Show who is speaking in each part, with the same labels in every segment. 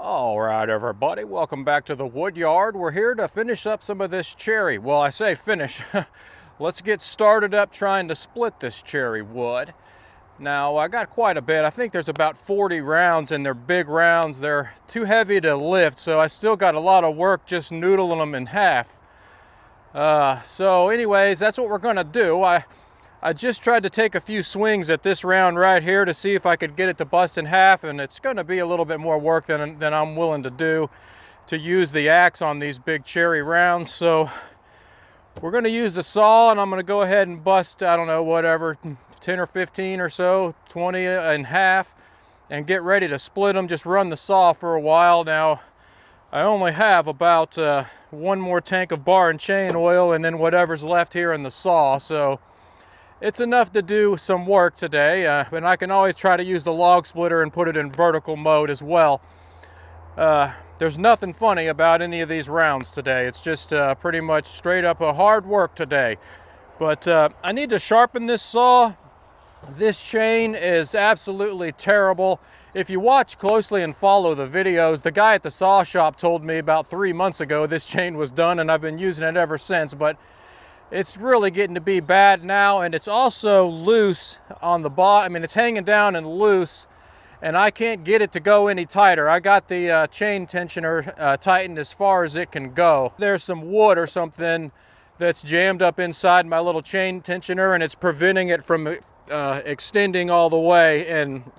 Speaker 1: All right, everybody, welcome back to the wood yard. We're here to finish up some of this cherry. Well, I say finish. Let's get started up trying to split this cherry wood. Now, I got quite a bit. I think there's about 40 rounds, and they're big rounds. They're too heavy to lift, so I still got a lot of work just noodling them in half. So anyways, that's what we're gonna do. I just tried to take a few swings at this round right here to see if I could get it to bust in half, and it's going to be a little bit more work than I'm willing to do to use the axe on these big cherry rounds. So we're going to use the saw, and I'm going to go ahead and bust, I don't know, whatever, 10 or 15 or so, 20 in half, and get ready to split them. Just run the saw for a while. Now, I only have about one more tank of bar and chain oil, and then whatever's left here in the saw. So it's enough to do some work today, and I can always try to use the log splitter and put it in vertical mode as well. There's nothing funny about any of these rounds today. It's just pretty much straight up a hard work today. But I need to sharpen this saw. This chain is absolutely terrible. If you watch closely and follow the videos, the guy at the saw shop told me about 3 months ago this chain was done, and I've been using it ever since. But it's really getting to be bad now, and it's also loose on the bottom. I mean, it's hanging down and loose, and I can't get it to go any tighter. I got the chain tensioner tightened as far as it can go. There's some wood or something that's jammed up inside my little chain tensioner, and it's preventing it from extending all the way and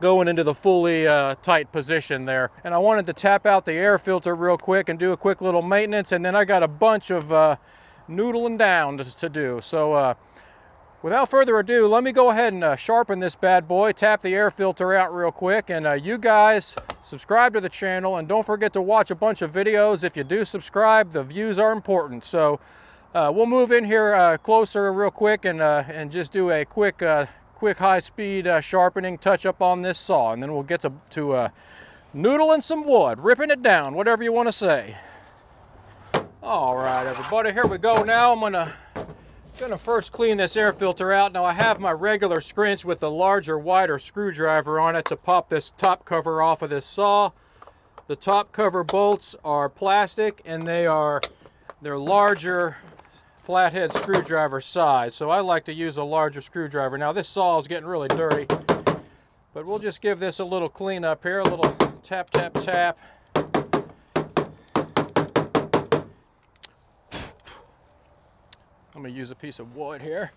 Speaker 1: going into the fully tight position there. And I wanted to tap out the air filter real quick and do a quick little maintenance, and then I got a bunch of noodling down to do. So without further ado, let me go ahead and sharpen this bad boy, tap the air filter out real quick, and you guys subscribe to the channel, and don't forget to watch a bunch of videos. If you do subscribe, the views are important. So we'll move in here closer real quick and just do a quick high-speed sharpening touch up on this saw, and then we'll get to noodling some wood, ripping it down, whatever you want to say. All right, everybody, here we go. Now I'm gonna first clean this air filter out. Now I have my regular scrinch with the larger, wider screwdriver on it to pop this top cover off of this saw. The top cover bolts are plastic, and they're larger flathead screwdriver size. So I like to use a larger screwdriver. Now this saw is getting really dirty, but we'll just give this a little clean up here, a little tap, tap, tap. I'm going to use a piece of wood here.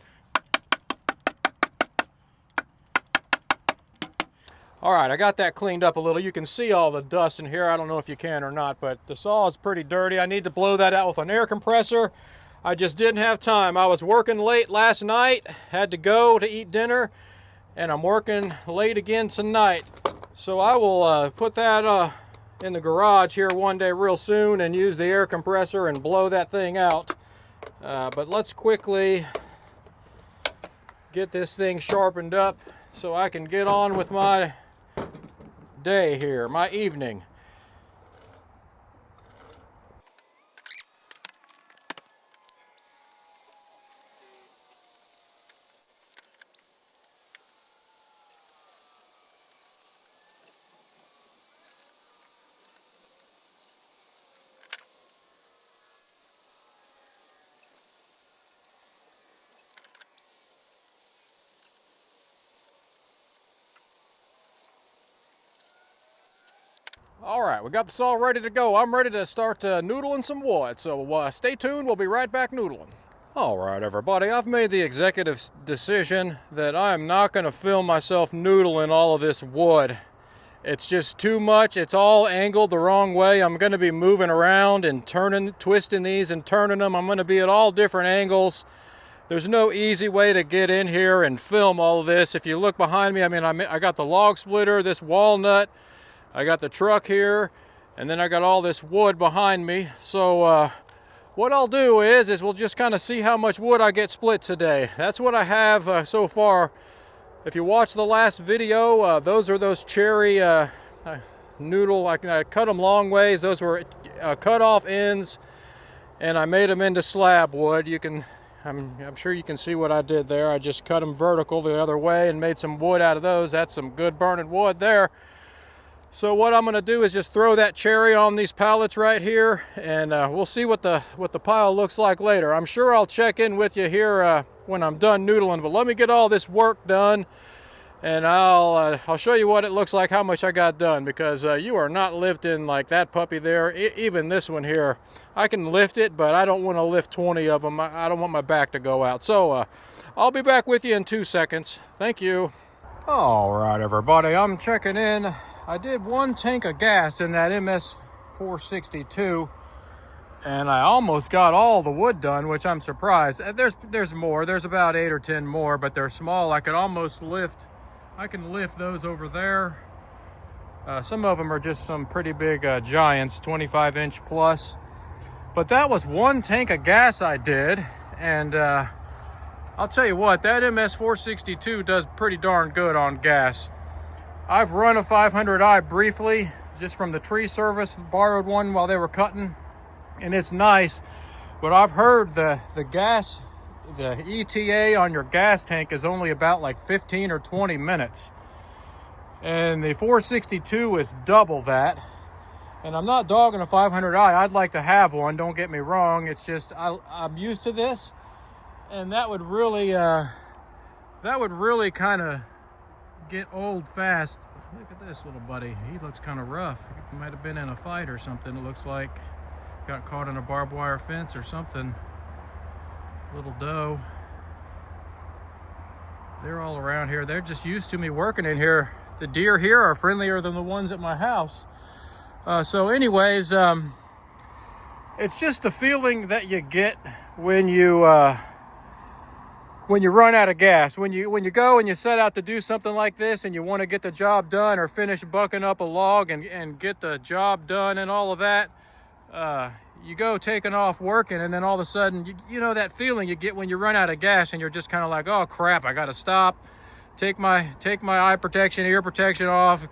Speaker 1: All right, I got that cleaned up a little. You can see all the dust in here. I don't know if you can or not, but the saw is pretty dirty. I need to blow that out with an air compressor. I just didn't have time. I was working late last night, had to go to eat dinner, and I'm working late again tonight. So I will put that in the garage here one day real soon and use the air compressor and blow that thing out. But let's quickly get this thing sharpened up so I can get on with my day here, my evening. All right, we got the saw ready to go. I'm ready to start noodling some wood, so stay tuned. We'll be right back noodling. All right, everybody, I've made the executive decision that I'm not going to film myself noodling all of this wood. It's just too much. It's all angled the wrong way. I'm going to be moving around and twisting these and turning them. I'm going to be at all different angles. There's no easy way to get in here and film all of this. If you look behind me, I mean, I got the log splitter, this walnut, I got the truck here, and then I got all this wood behind me. So what I'll do is we'll just kind of see how much wood I get split today. That's what I have so far. If you watch the last video, those are those cherry noodle. I cut them long ways. Those were cut off ends, and I made them into slab wood. I'm sure you can see what I did there. I just cut them vertical the other way and made some wood out of those. That's some good burning wood there. So what I'm going to do is just throw that cherry on these pallets right here, and we'll see what the pile looks like later. I'm sure I'll check in with you here when I'm done noodling, but let me get all this work done, and I'll show you what it looks like, how much I got done, because you are not lifting like that puppy there. Even this one here, I can lift it, but I don't want to lift 20 of them. I don't want my back to go out. So I'll be back with you in 2 seconds. Thank you. All right, everybody, I'm checking in. I did 1 tank of gas in that MS 462, and I almost got all the wood done, which I'm surprised. There's more. There's about 8 or 10 more, but they're small. I can lift those over there. Some of them are just some pretty big giants, 25-inch plus. But that was 1 tank of gas I did, and I'll tell you what, that MS 462 does pretty darn good on gas. I've run a 500i briefly, just from the tree service, borrowed one while they were cutting, and it's nice. But I've heard the ETA on your gas tank is only about like 15 or 20 minutes. And the 462 is double that. And I'm not dogging a 500i. I'd like to have one, don't get me wrong. It's just I'm used to this, and that would really kind of get old fast. Look at this little buddy. He looks kind of rough. He might have been in a fight or something. It looks like got caught in a barbed wire fence or something. Little doe. They're all around here. They're just used to me working in here. The deer here are friendlier than the ones at my house. So anyways, it's just the feeling that you get when you run out of gas, when you go and you set out to do something like this and you want to get the job done or finish bucking up a log and get the job done and all of that. You go taking off working, and then all of a sudden, you know that feeling you get when you run out of gas and you're just kind of like, oh crap, I got to stop, take my eye protection, ear protection off,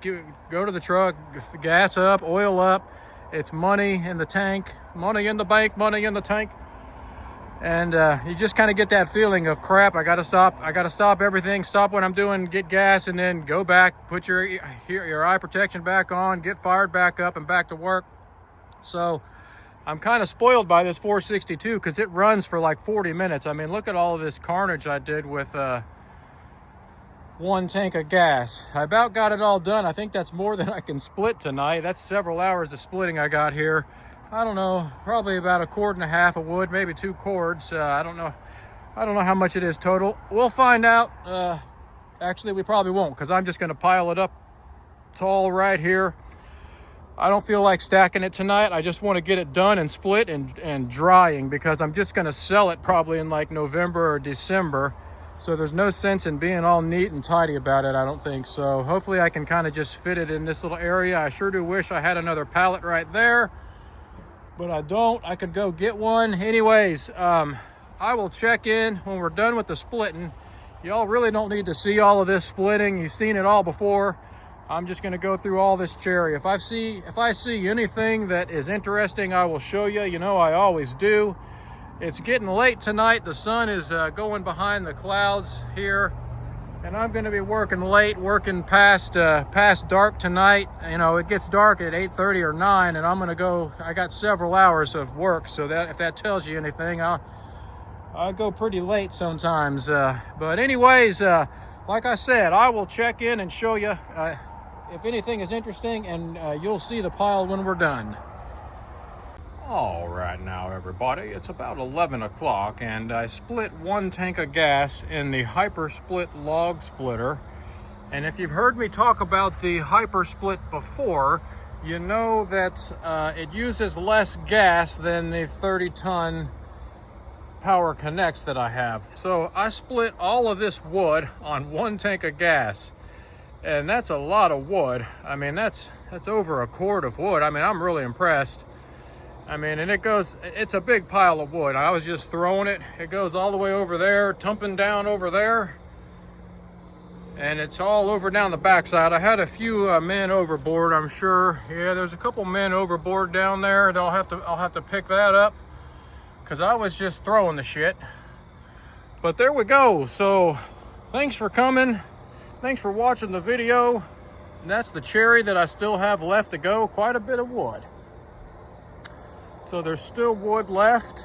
Speaker 1: go to the truck, gas up, oil up. It's money in the tank, money in the bank, money in the tank. And you just kind of get that feeling of crap, I got to stop everything, stop what I'm doing, get gas, and then go back, put your eye protection back on, get fired back up and back to work. So I'm kind of spoiled by this 462 because it runs for like 40 minutes. I mean, look at all of this carnage I did with 1 tank of gas. I about got it all done. I think that's more than I can split tonight. That's several hours of splitting I got here. I don't know, probably about 1.5 cords of wood, maybe 2 cords. I don't know how much it is total. We'll find out. Actually, we probably won't, because I'm just going to pile it up tall right here. I don't feel like stacking it tonight. I just want to get it done and split and drying, because I'm just going to sell it probably in like November or December. So there's no sense in being all neat and tidy about it, I don't think. So hopefully I can kind of just fit it in this little area. I sure do wish I had another pallet right there, but I don't. I could go get one. Anyways, I will check in when we're done with the splitting. Y'all really don't need to see all of this splitting. You've seen it all before. I'm just going to go through all this cherry. If I see anything that is interesting, I will show you. You know I always do. It's getting late tonight. The sun is going behind the clouds here, and I'm going to be working late, working past dark tonight. You know, it gets dark at 8:30 or 9, and I'm going to go. I got several hours of work, so that if that tells you anything, I go pretty late sometimes. But anyways, like I said, I will check in and show you if anything is interesting, and you'll see the pile when we're done. All right now, everybody, it's about 11 o'clock, and I split 1 tank of gas in the Hyper Split log splitter. And if you've heard me talk about the Hyper Split before, you know that it uses less gas than the 30-ton Power Connects that I have. So I split all of this wood on 1 tank of gas, and that's a lot of wood. I mean, that's over 1 cord of wood. I mean, I'm really impressed. I mean, and it's a big pile of wood. I was just throwing it. It goes all the way over there, tumping down over there, and it's all over down the backside. I had a few men overboard, I'm sure. Yeah, there's a couple men overboard down there. I'll have to pick that up, because I was just throwing the shit. But there we go. So thanks for coming. Thanks for watching the video. And that's the cherry that I still have left to go. Quite a bit of wood. So there's still wood left.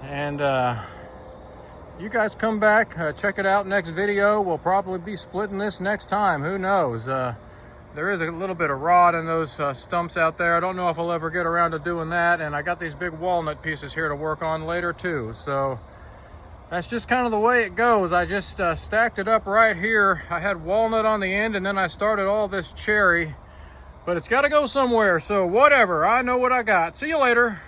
Speaker 1: And you guys come back, check it out next video. We'll probably be splitting this next time. Who knows? There is a little bit of rot in those stumps out there. I don't know if I'll ever get around to doing that. And I got these big walnut pieces here to work on later too. So that's just kind of the way it goes. I just stacked it up right here. I had walnut on the end and then I started all this cherry. But it's got to go somewhere. So whatever, I know what I got. See you later.